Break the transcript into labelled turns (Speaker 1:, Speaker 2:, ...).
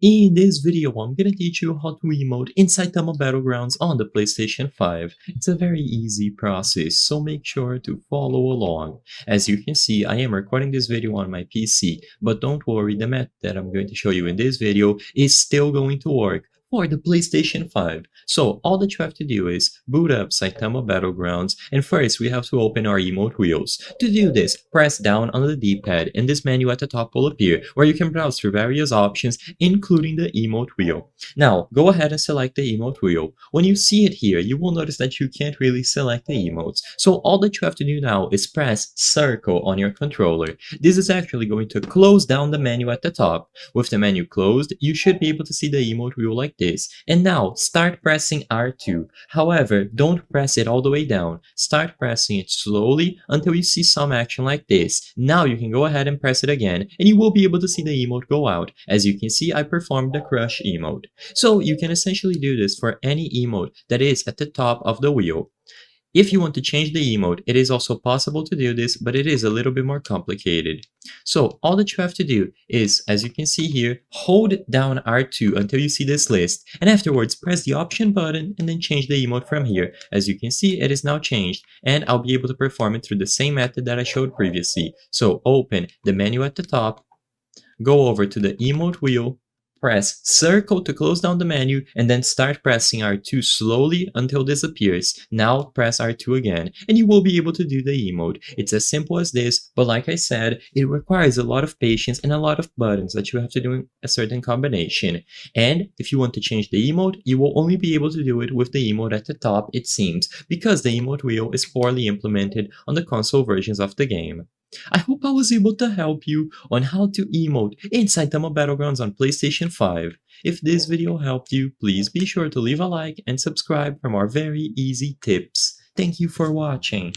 Speaker 1: In this video, I'm gonna teach you how to emote in Saitama Battlegrounds on the PlayStation 5. It's a very easy process, so make sure to follow along. As you can see, I am recording this video on my PC, but don't worry, the method that I'm going to show you in this video is still going to work for the PlayStation 5. So all that you have to do is boot up Saitama Battlegrounds, and first we have to open our emote wheels. To do this, press down on the D-pad and this menu at the top will appear where you can browse through various options including the emote wheel. Now go ahead and select the emote wheel. When you see it here, you will notice that you can't really select the emotes. So all that you have to do now is press circle on your controller. This is actually going to close down the menu at the top. With the menu closed, you should be able to see the emote wheel like this. And now start pressing R2. However, don't press it all the way down. Start pressing it slowly until you see some action like this. Now you can go ahead and press it again and you will be able to see the emote go out. As you can see, I performed the crush emote. So you can essentially do this for any emote that is at the top of the wheel. If you want to change the emote, it is also possible to do this, but it is a little bit more complicated. So all that you have to do is, as you can see here, hold down R2 until you see this list, and afterwards press the option button and then change the emote from here. As you can see, it is now changed, and I'll be able to perform it through the same method that I showed previously. So open the menu at the top, go over to the emote wheel, press circle to close down the menu, and then start pressing R2 slowly until this appears. Now press R2 again, and you will be able to do the emote. It's as simple as this, but like I said, it requires a lot of patience and a lot of buttons that you have to do in a certain combination. And if you want to change the emote, you will only be able to do it with the emote at the top, it seems, because the emote wheel is poorly implemented on the console versions of the game. I hope I was able to help you on how to emote in Saitama Battlegrounds on PlayStation 5. If this video helped you, please be sure to leave a like and subscribe for more very easy tips. Thank you for watching.